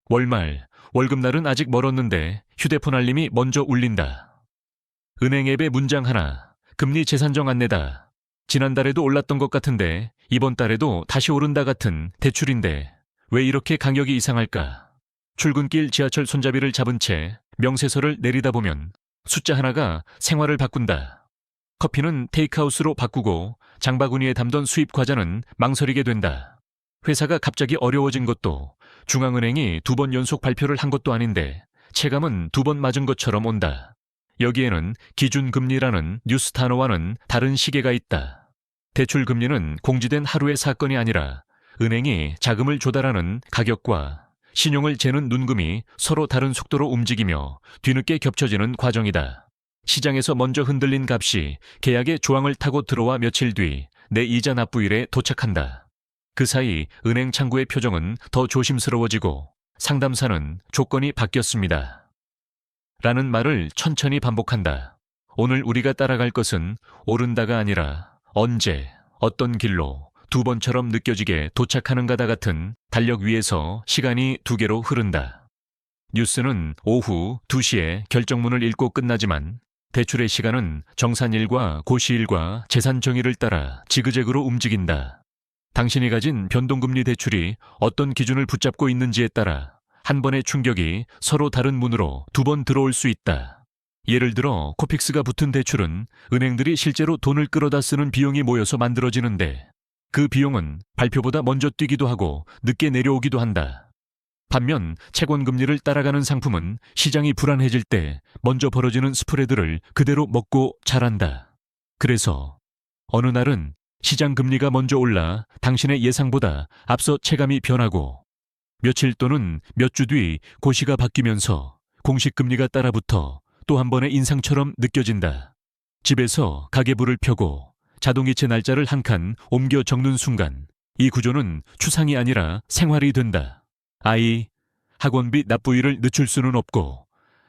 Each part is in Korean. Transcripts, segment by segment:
월말, 월급날은 아직 멀었는데 휴대폰 알림이 먼저 울린다. 은행 앱의 문장 하나, 금리 재산정 안내다. 지난달에도 올랐던 것 같은데 이번 달에도 다시 오른다 같은 대출인데 왜 이렇게 강력이 이상할까? 출근길 지하철 손잡이를 잡은 채 명세서를 내리다 보면 숫자 하나가 생활을 바꾼다. 커피는 테이크아웃으로 바꾸고 장바구니에 담던 수입 과자는 망설이게 된다. 회사가 갑자기 어려워진 것도 중앙은행이 2번 연속 발표를 한 것도 아닌데 체감은 2번 맞은 것처럼 온다. 여기에는 기준금리라는 뉴스 단어와는 다른 시계가 있다. 대출금리는 공지된 하루의 사건이 아니라 은행이 자금을 조달하는 가격과 신용을 재는 눈금이 서로 다른 속도로 움직이며 뒤늦게 겹쳐지는 과정이다. 시장에서 먼저 흔들린 값이 계약의 조항을 타고 들어와 며칠 뒤 내 이자 납부일에 도착한다. 그 사이 은행 창구의 표정은 더 조심스러워지고 상담사는 조건이 바뀌었습니다. 라는 말을 천천히 반복한다. 오늘 우리가 따라갈 것은 오른다가 아니라 언제, 어떤 길로 2번처럼 느껴지게 도착하는가다 같은 달력 위에서 시간이 2개로 흐른다. 뉴스는 오후 2시에 결정문을 읽고 끝나지만 대출의 시간은 정산일과 고시일과 재산 정의를 따라 지그재그로 움직인다. 당신이 가진 변동금리 대출이 어떤 기준을 붙잡고 있는지에 따라 한 번의 충격이 서로 다른 문으로 2번 들어올 수 있다. 예를 들어 코픽스가 붙은 대출은 은행들이 실제로 돈을 끌어다 쓰는 비용이 모여서 만들어지는데 그 비용은 발표보다 먼저 뛰기도 하고 늦게 내려오기도 한다. 반면 채권금리를 따라가는 상품은 시장이 불안해질 때 먼저 벌어지는 스프레드를 그대로 먹고 자란다. 그래서 어느 날은 시장 금리가 먼저 올라 당신의 예상보다 앞서 체감이 변하고 며칠 또는 몇 주 뒤 고시가 바뀌면서 공식금리가 따라붙어 또 한 번의 인상처럼 느껴진다. 집에서 가계부를 펴고 자동이체 날짜를 한 칸 옮겨 적는 순간 이 구조는 추상이 아니라 생활이 된다. 아이, 학원비 납부일을 늦출 수는 없고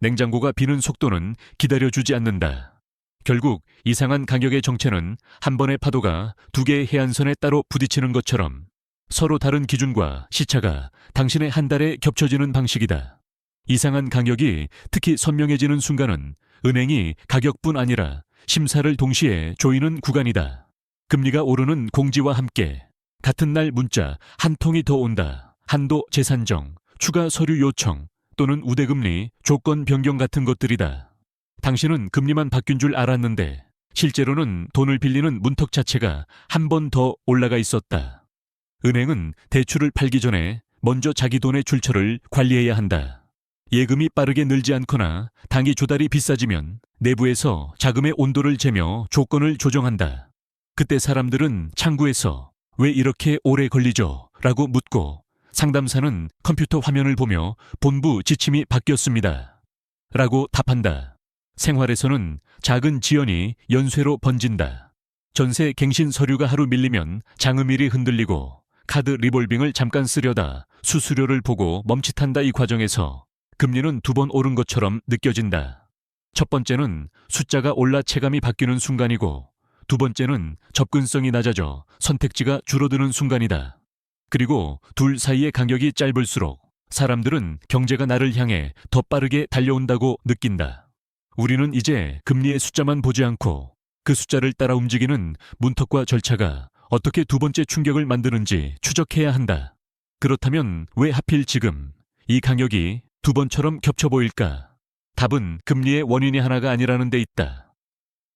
냉장고가 비는 속도는 기다려주지 않는다. 결국 이상한 강역의 정체는 한 번의 파도가 2개의 해안선에 따로 부딪히는 것처럼 서로 다른 기준과 시차가 당신의 한 달에 겹쳐지는 방식이다. 이상한 강역이 특히 선명해지는 순간은 은행이 가격뿐 아니라 심사를 동시에 조이는 구간이다. 금리가 오르는 공지와 함께 같은 날 문자 한 통이 더 온다. 한도 재산정, 추가 서류 요청 또는 우대금리, 조건 변경 같은 것들이다. 당신은 금리만 바뀐 줄 알았는데 실제로는 돈을 빌리는 문턱 자체가 한 번 더 올라가 있었다. 은행은 대출을 팔기 전에 먼저 자기 돈의 출처를 관리해야 한다. 예금이 빠르게 늘지 않거나 당기 조달이 비싸지면 내부에서 자금의 온도를 재며 조건을 조정한다. 그때 사람들은 창구에서 왜 이렇게 오래 걸리죠? 라고 묻고 상담사는 컴퓨터 화면을 보며 본부 지침이 바뀌었습니다. 라고 답한다. 생활에서는 작은 지연이 연쇄로 번진다. 전세 갱신 서류가 하루 밀리면 장음일이 흔들리고 카드 리볼빙을 잠깐 쓰려다 수수료를 보고 멈칫한다. 이 과정에서 금리는 2번 오른 것처럼 느껴진다. 첫 번째는 숫자가 올라 체감이 바뀌는 순간이고 두 번째는 접근성이 낮아져 선택지가 줄어드는 순간이다. 그리고 둘 사이의 간격이 짧을수록 사람들은 경제가 나를 향해 더 빠르게 달려온다고 느낀다. 우리는 이제 금리의 숫자만 보지 않고 그 숫자를 따라 움직이는 문턱과 절차가 어떻게 2번째 충격을 만드는지 추적해야 한다. 그렇다면 왜 하필 지금 이 간격이 2번처럼 겹쳐 보일까? 답은 금리의 원인이 하나가 아니라는 데 있다.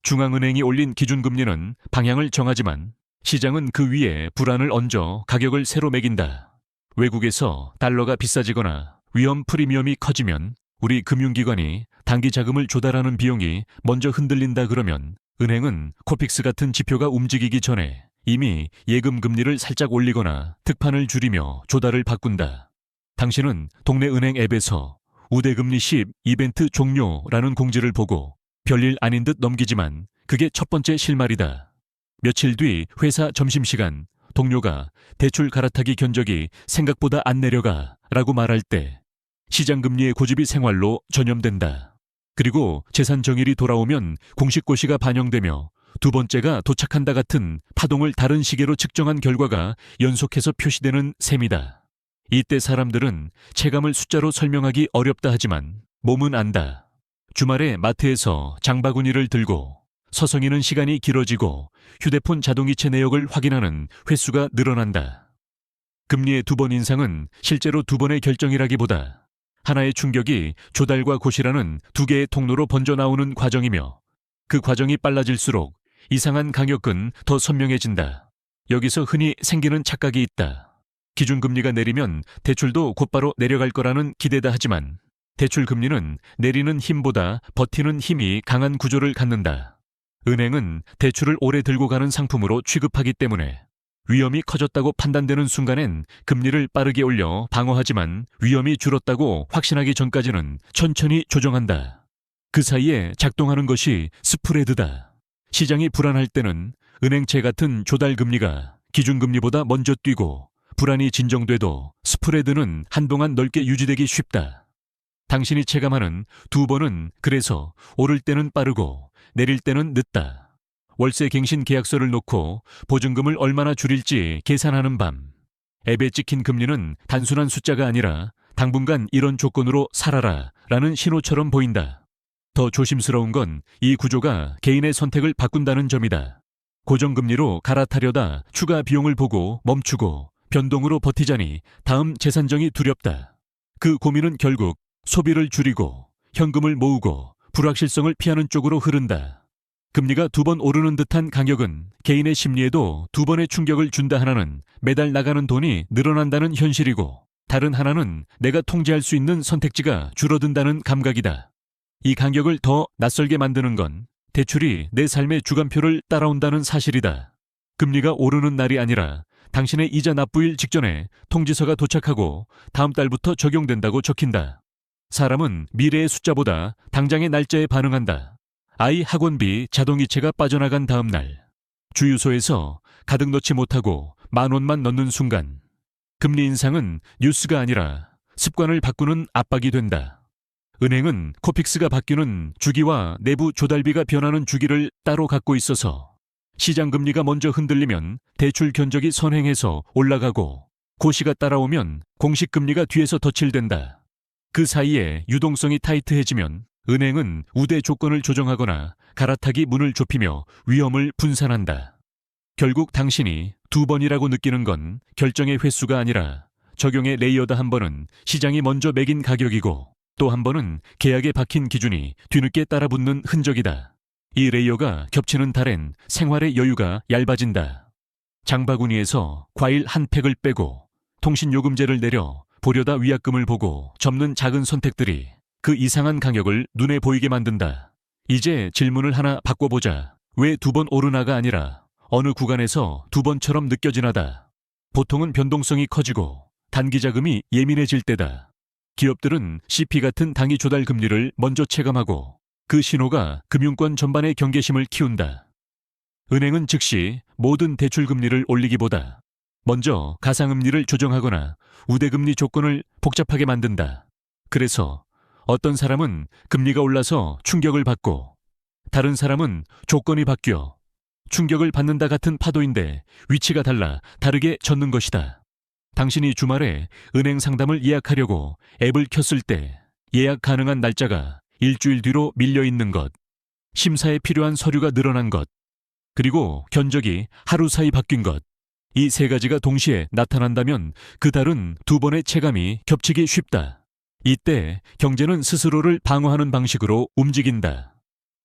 중앙은행이 올린 기준금리는 방향을 정하지만 시장은 그 위에 불안을 얹어 가격을 새로 매긴다. 외국에서 달러가 비싸지거나 위험 프리미엄이 커지면 우리 금융기관이 단기 자금을 조달하는 비용이 먼저 흔들린다. 그러면 은행은 코픽스 같은 지표가 움직이기 전에 이미 예금 금리를 살짝 올리거나 특판을 줄이며 조달을 바꾼다. 당신은 동네 은행 앱에서 우대금리 10 이벤트 종료라는 공지를 보고 별일 아닌 듯 넘기지만 그게 첫 번째 실말이다. 며칠 뒤 회사 점심시간 동료가 대출 갈아타기 견적이 생각보다 안 내려가 라고 말할 때 시장금리의 고집이 생활로 전염된다. 그리고 재산 정일이 돌아오면 공식 고시가 반영되며 2번째가 도착한다 같은 파동을 다른 시계로 측정한 결과가 연속해서 표시되는 셈이다. 이때 사람들은 체감을 숫자로 설명하기 어렵다 하지만 몸은 안다. 주말에 마트에서 장바구니를 들고 서성이는 시간이 길어지고 휴대폰 자동이체 내역을 확인하는 횟수가 늘어난다. 금리의 2번 인상은 실제로 2번의 결정이라기보다 하나의 충격이 조달과 고시라는 2개의 통로로 번져나오는 과정이며 그 과정이 빨라질수록 이상한 강역은 더 선명해진다. 여기서 흔히 생기는 착각이 있다. 기준금리가 내리면 대출도 곧바로 내려갈 거라는 기대다 하지만 대출금리는 내리는 힘보다 버티는 힘이 강한 구조를 갖는다. 은행은 대출을 오래 들고 가는 상품으로 취급하기 때문에 위험이 커졌다고 판단되는 순간엔 금리를 빠르게 올려 방어하지만 위험이 줄었다고 확신하기 전까지는 천천히 조정한다. 그 사이에 작동하는 것이 스프레드다. 시장이 불안할 때는 은행채 같은 조달금리가 기준금리보다 먼저 뛰고 불안이 진정돼도 스프레드는 한동안 넓게 유지되기 쉽다. 당신이 체감하는 2번은 그래서 오를 때는 빠르고 내릴 때는 늦다. 월세 갱신 계약서를 놓고 보증금을 얼마나 줄일지 계산하는 밤. 앱에 찍힌 금리는 단순한 숫자가 아니라 당분간 이런 조건으로 살아라 라는 신호처럼 보인다. 더 조심스러운 건 이 구조가 개인의 선택을 바꾼다는 점이다. 고정금리로 갈아타려다 추가 비용을 보고 멈추고 변동으로 버티자니 다음 재산정이 두렵다. 그 고민은 결국 소비를 줄이고 현금을 모으고 불확실성을 피하는 쪽으로 흐른다. 금리가 2번 오르는 듯한 강역은 개인의 심리에도 2번의 충격을 준다. 하나는 매달 나가는 돈이 늘어난다는 현실이고 다른 하나는 내가 통제할 수 있는 선택지가 줄어든다는 감각이다. 이 간격을 더 낯설게 만드는 건 대출이 내 삶의 주간표를 따라온다는 사실이다. 금리가 오르는 날이 아니라 당신의 이자 납부일 직전에 통지서가 도착하고 다음 달부터 적용된다고 적힌다. 사람은 미래의 숫자보다 당장의 날짜에 반응한다. 아이 학원비 자동이체가 빠져나간 다음 날, 주유소에서 가득 넣지 못하고 10,000원만 넣는 순간, 금리 인상은 뉴스가 아니라 습관을 바꾸는 압박이 된다. 은행은 코픽스가 바뀌는 주기와 내부 조달비가 변하는 주기를 따로 갖고 있어서 시장 금리가 먼저 흔들리면 대출 견적이 선행해서 올라가고 고시가 따라오면 공식 금리가 뒤에서 덧칠된다. 그 사이에 유동성이 타이트해지면 은행은 우대 조건을 조정하거나 갈아타기 문을 좁히며 위험을 분산한다. 결국 당신이 2번이라고 느끼는 건 결정의 횟수가 아니라 적용의 레이어다. 한 번은 시장이 먼저 매긴 가격이고 또 한 번은 계약에 박힌 기준이 뒤늦게 따라붙는 흔적이다. 이 레이어가 겹치는 달엔 생활의 여유가 얇아진다. 장바구니에서 과일 한 팩을 빼고 통신요금제를 내려 보려다 위약금을 보고 접는 작은 선택들이 그 이상한 강역을 눈에 보이게 만든다. 이제 질문을 하나 바꿔보자. 왜 2번 오르나가 아니라 어느 구간에서 2번처럼 느껴지나다. 보통은 변동성이 커지고 단기자금이 예민해질 때다. 기업들은 CP 같은 당위 조달 금리를 먼저 체감하고 그 신호가 금융권 전반의 경계심을 키운다. 은행은 즉시 모든 대출 금리를 올리기보다 먼저 가상금리를 조정하거나 우대금리 조건을 복잡하게 만든다. 그래서 어떤 사람은 금리가 올라서 충격을 받고 다른 사람은 조건이 바뀌어 충격을 받는다. 같은 파도인데 위치가 달라 다르게 젖는 것이다. 당신이 주말에 은행 상담을 예약하려고 앱을 켰을 때 예약 가능한 날짜가 일주일 뒤로 밀려 있는 것, 심사에 필요한 서류가 늘어난 것, 그리고 견적이 하루 사이 바뀐 것, 이 세 가지가 동시에 나타난다면 그 달은 2번의 체감이 겹치기 쉽다. 이때 경제는 스스로를 방어하는 방식으로 움직인다.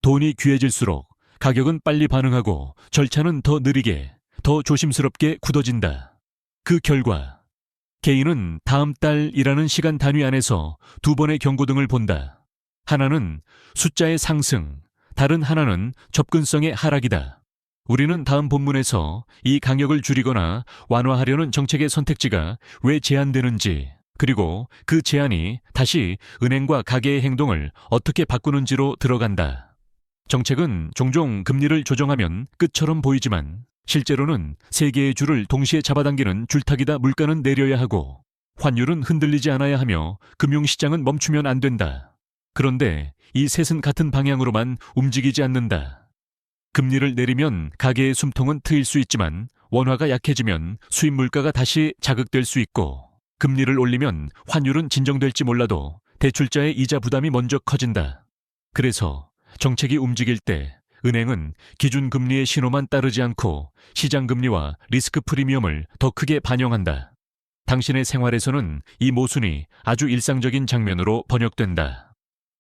돈이 귀해질수록 가격은 빨리 반응하고 절차는 더 느리게, 더 조심스럽게 굳어진다. 그 결과 개인은 다음 달이라는 시간 단위 안에서 2번의 경고등을 본다. 하나는 숫자의 상승, 다른 하나는 접근성의 하락이다. 우리는 다음 본문에서 이 강역을 줄이거나 완화하려는 정책의 선택지가 왜 제한되는지, 그리고 그 제한이 다시 은행과 가계의 행동을 어떻게 바꾸는지로 들어간다. 정책은 종종 금리를 조정하면 끝처럼 보이지만 실제로는 세 개의 줄을 동시에 잡아당기는 줄타기다. 물가는 내려야 하고 환율은 흔들리지 않아야 하며 금융시장은 멈추면 안 된다. 그런데 이 셋은 같은 방향으로만 움직이지 않는다. 금리를 내리면 가계의 숨통은 트일 수 있지만 원화가 약해지면 수입 물가가 다시 자극될 수 있고 금리를 올리면 환율은 진정될지 몰라도 대출자의 이자 부담이 먼저 커진다. 그래서 정책이 움직일 때 은행은 기준금리의 신호만 따르지 않고 시장금리와 리스크 프리미엄을 더 크게 반영한다. 당신의 생활에서는 이 모순이 아주 일상적인 장면으로 번역된다.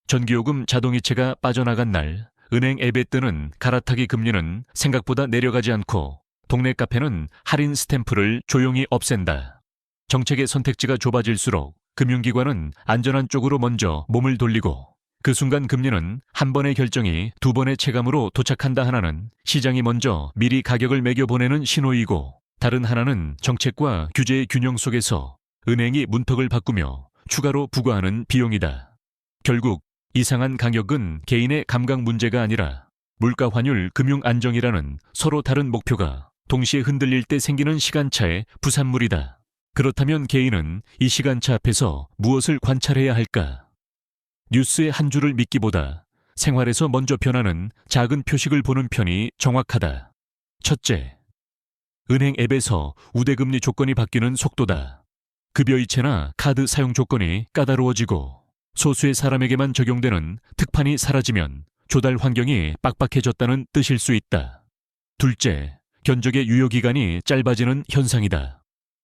전기요금 자동이체가 빠져나간 날, 은행 앱에 뜨는 갈아타기 금리는 생각보다 내려가지 않고 동네 카페는 할인 스탬프를 조용히 없앤다. 정책의 선택지가 좁아질수록 금융기관은 안전한 쪽으로 먼저 몸을 돌리고 그 순간 금리는 한 번의 결정이 두 번의 체감으로 도착한다. 하나는 시장이 먼저 미리 가격을 매겨보내는 신호이고 다른 하나는 정책과 규제의 균형 속에서 은행이 문턱을 바꾸며 추가로 부과하는 비용이다. 결국 이상한 가격은 개인의 감각 문제가 아니라 물가 환율 금융 안정이라는 서로 다른 목표가 동시에 흔들릴 때 생기는 시간차의 부산물이다. 그렇다면 개인은 이 시간차 앞에서 무엇을 관찰해야 할까? 뉴스의 한 줄을 믿기보다 생활에서 먼저 변하는 작은 표식을 보는 편이 정확하다. 첫째, 은행 앱에서 우대금리 조건이 바뀌는 속도다. 급여이체나 카드 사용 조건이 까다로워지고 소수의 사람에게만 적용되는 특판이 사라지면 조달 환경이 빡빡해졌다는 뜻일 수 있다. 둘째, 견적의 유효기간이 짧아지는 현상이다.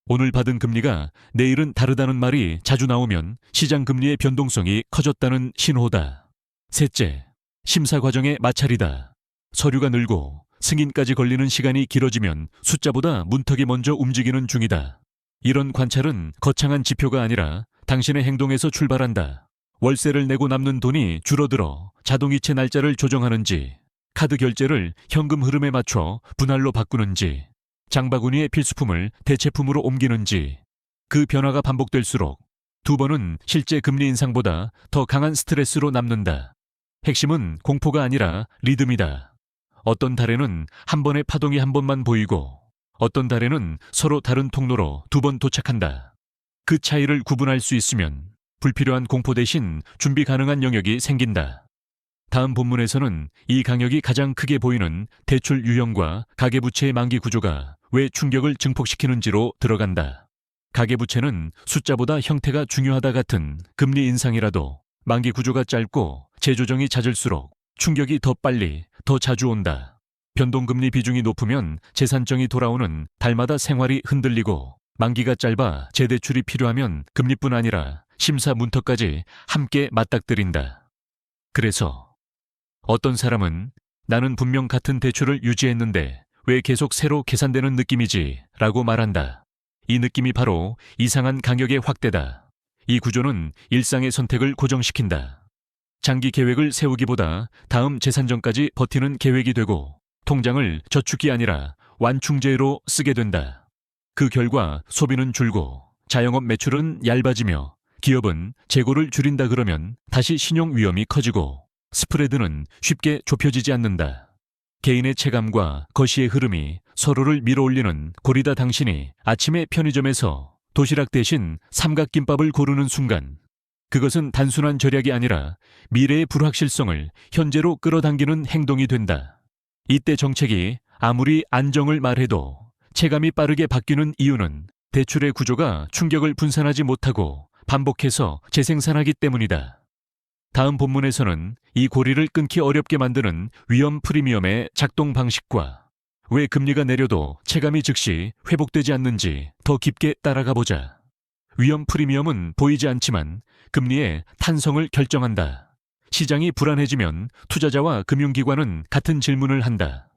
오늘 받은 금리가 내일은 다르다는 말이 자주 나오면 시장 금리의 변동성이 커졌다는 신호다. 셋째, 심사 과정의 마찰이다. 서류가 늘고 승인까지 걸리는 시간이 길어지면 숫자보다 문턱이 먼저 움직이는 중이다. 이런 관찰은 거창한 지표가 아니라 당신의 행동에서 출발한다. 월세를 내고 남는 돈이 줄어들어 자동이체 날짜를 조정하는지, 카드 결제를 현금 흐름에 맞춰 분할로 바꾸는지, 장바구니의 필수품을 대체품으로 옮기는지, 그 변화가 반복될수록 두 번은 실제 금리 인상보다 더 강한 스트레스로 남는다. 핵심은 공포가 아니라 리듬이다. 어떤 달에는 한 번의 파동이 한 번만 보이고 어떤 달에는 서로 다른 통로로 두 번 도착한다. 그 차이를 구분할 수 있으면 불필요한 공포 대신 준비 가능한 영역이 생긴다. 다음 본문에서는 이 강역이 가장 크게 보이는 대출 유형과 가계부채의 만기 구조가 왜 충격을 증폭시키는지로 들어간다. 가계부채는 숫자보다 형태가 중요하다 같은 금리 인상이라도 만기 구조가 짧고 재조정이 잦을수록 충격이 더 빨리, 더 자주 온다. 변동금리 비중이 높으면 재산정이 돌아오는 달마다 생활이 흔들리고 만기가 짧아 재대출이 필요하면 금리뿐 아니라 심사 문턱까지 함께 맞닥뜨린다. 그래서 어떤 사람은 나는 분명 같은 대출을 유지했는데 왜 계속 새로 계산되는 느낌이지? 라고 말한다. 이 느낌이 바로 이상한 강역의 확대다. 이 구조는 일상의 선택을 고정시킨다. 장기 계획을 세우기보다 다음 재산정까지 버티는 계획이 되고 통장을 저축이 아니라 완충제로 쓰게 된다. 그 결과 소비는 줄고 자영업 매출은 얇아지며 기업은 재고를 줄인다. 그러면 다시 신용 위험이 커지고 스프레드는 쉽게 좁혀지지 않는다. 개인의 체감과 거시의 흐름이 서로를 밀어올리는 고리다. 당신이 아침에 편의점에서 도시락 대신 삼각김밥을 고르는 순간 그것은 단순한 절약이 아니라 미래의 불확실성을 현재로 끌어당기는 행동이 된다. 이때 정책이 아무리 안정을 말해도 체감이 빠르게 바뀌는 이유는 대출의 구조가 충격을 분산하지 못하고 반복해서 재생산하기 때문이다. 다음 본문에서는 이 고리를 끊기 어렵게 만드는 위험 프리미엄의 작동 방식과 왜 금리가 내려도 체감이 즉시 회복되지 않는지 더 깊게 따라가 보자. 위험 프리미엄은 보이지 않지만 금리의 탄성을 결정한다. 시장이 불안해지면 투자자와 금융기관은 같은 질문을 한다.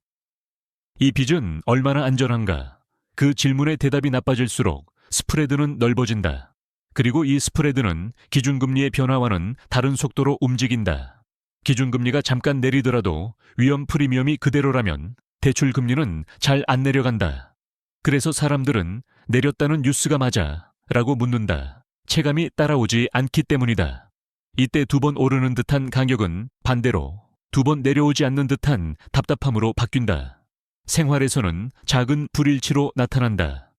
이 빚은 얼마나 안전한가? 그 질문의 대답이 나빠질수록 스프레드는 넓어진다. 그리고 이 스프레드는 기준금리의 변화와는 다른 속도로 움직인다. 기준금리가 잠깐 내리더라도 위험 프리미엄이 그대로라면 대출금리는 잘 안 내려간다. 그래서 사람들은 내렸다는 뉴스가 맞아? 라고 묻는다. 체감이 따라오지 않기 때문이다. 이때 두 번 오르는 듯한 강역은 반대로 두 번 내려오지 않는 듯한 답답함으로 바뀐다. 생활에서는 작은 불일치로 나타난다.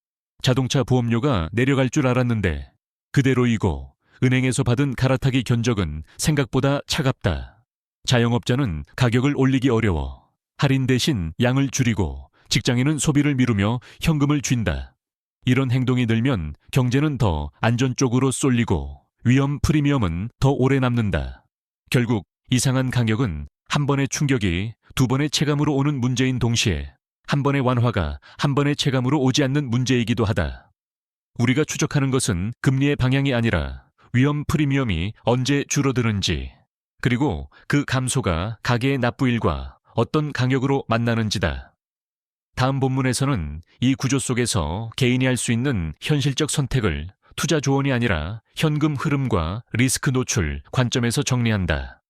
자동차 보험료가 내려갈 줄 알았는데 그대로이고 은행에서 받은 갈아타기 견적은 생각보다 차갑다. 자영업자는 가격을 올리기 어려워 할인 대신 양을 줄이고 직장인은 소비를 미루며 현금을 쥔다. 이런 행동이 늘면 경제는 더 안전 쪽으로 쏠리고 위험 프리미엄은 더 오래 남는다. 결국 이상한 강역은 한 번의 충격이 두 번의 체감으로 오는 문제인 동시에 한 번의 완화가 한 번의 체감으로 오지 않는 문제이기도 하다. 우리가 추적하는 것은 금리의 방향이 아니라 위험 프리미엄이 언제 줄어드는지, 그리고 그 감소가 가계의 납부일과 어떤 강역으로 만나는지다. 다음 본문에서는 이 구조 속에서 개인이 할 수 있는 현실적 선택을 투자 조언이 아니라 현금 흐름과 리스크 노출 관점에서 정리한다.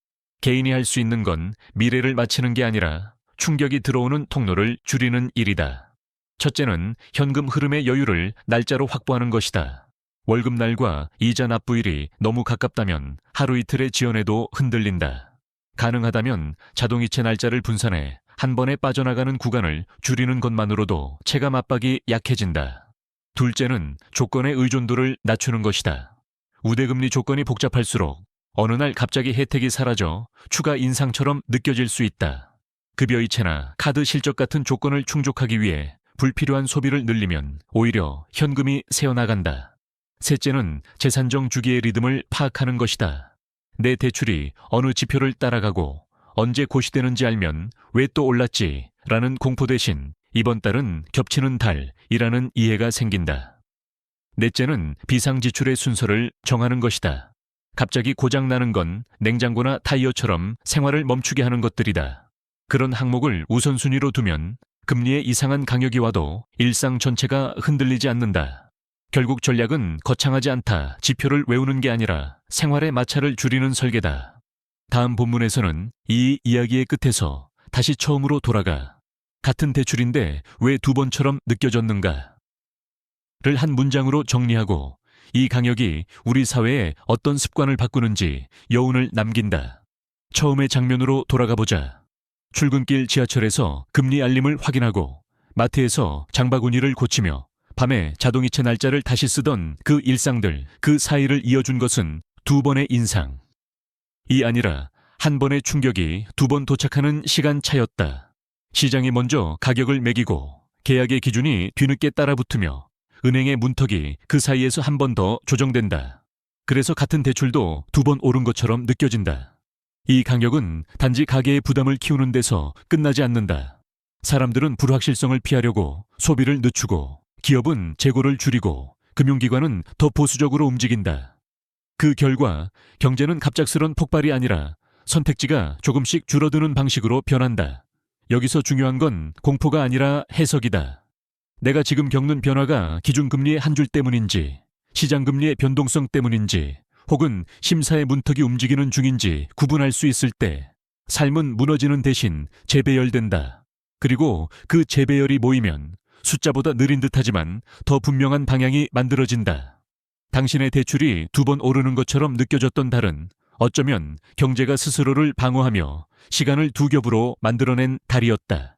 개인이 할 수 있는 건 미래를 맞추는 게 아니라 충격이 들어오는 통로를 줄이는 일이다. 첫째는 현금 흐름의 여유를 날짜로 확보하는 것이다. 월급날과 이자 납부일이 너무 가깝다면 하루 이틀의 지연에도 흔들린다. 가능하다면 자동이체 날짜를 분산해 한 번에 빠져나가는 구간을 줄이는 것만으로도 체감 압박이 약해진다. 둘째는 조건의 의존도를 낮추는 것이다. 우대금리 조건이 복잡할수록 어느 날 갑자기 혜택이 사라져 추가 인상처럼 느껴질 수 있다. 급여이체나 카드 실적 같은 조건을 충족하기 위해 불필요한 소비를 늘리면 오히려 현금이 새어나간다. 셋째는 재산정 주기의 리듬을 파악하는 것이다. 내 대출이 어느 지표를 따라가고 언제 고시되는지 알면 왜 또 올랐지? 라는 공포 대신 이번 달은 겹치는 달이라는 이해가 생긴다. 넷째는 비상지출의 순서를 정하는 것이다. 갑자기 고장나는 건 냉장고나 타이어처럼 생활을 멈추게 하는 것들이다. 그런 항목을 우선순위로 두면 금리의 이상한 강역이 와도 일상 전체가 흔들리지 않는다. 결국 전략은 거창하지 않다 지표를 외우는 게 아니라 생활의 마찰을 줄이는 설계다. 다음 본문에서는 이 이야기의 끝에서 다시 처음으로 돌아가 같은 대출인데 왜 두 번처럼 느껴졌는가? 를 한 문장으로 정리하고 이 강역이 우리 사회에 어떤 습관을 바꾸는지 여운을 남긴다. 처음의 장면으로 돌아가 보자. 출근길 지하철에서 금리 알림을 확인하고 마트에서 장바구니를 고치며 밤에 자동이체 날짜를 다시 쓰던 그 일상들, 그 사이를 이어준 것은 두 번의 인상. 이 아니라 한 번의 충격이 두 번 도착하는 시간 차였다. 시장이 먼저 가격을 매기고 계약의 기준이 뒤늦게 따라붙으며 은행의 문턱이 그 사이에서 한 번 더 조정된다. 그래서 같은 대출도 두 번 오른 것처럼 느껴진다. 이 강역은 단지 가계의 부담을 키우는 데서 끝나지 않는다. 사람들은 불확실성을 피하려고 소비를 늦추고 기업은 재고를 줄이고 금융기관은 더 보수적으로 움직인다. 그 결과 경제는 갑작스런 폭발이 아니라 선택지가 조금씩 줄어드는 방식으로 변한다. 여기서 중요한 건 공포가 아니라 해석이다. 내가 지금 겪는 변화가 기준금리의 한 줄 때문인지, 시장금리의 변동성 때문인지, 혹은 심사의 문턱이 움직이는 중인지 구분할 수 있을 때 삶은 무너지는 대신 재배열된다. 그리고 그 재배열이 모이면 숫자보다 느린 듯하지만 더 분명한 방향이 만들어진다. 당신의 대출이 두 번 오르는 것처럼 느껴졌던 달은 어쩌면 경제가 스스로를 방어하며 시간을 두 겹으로 만들어낸 달이었다.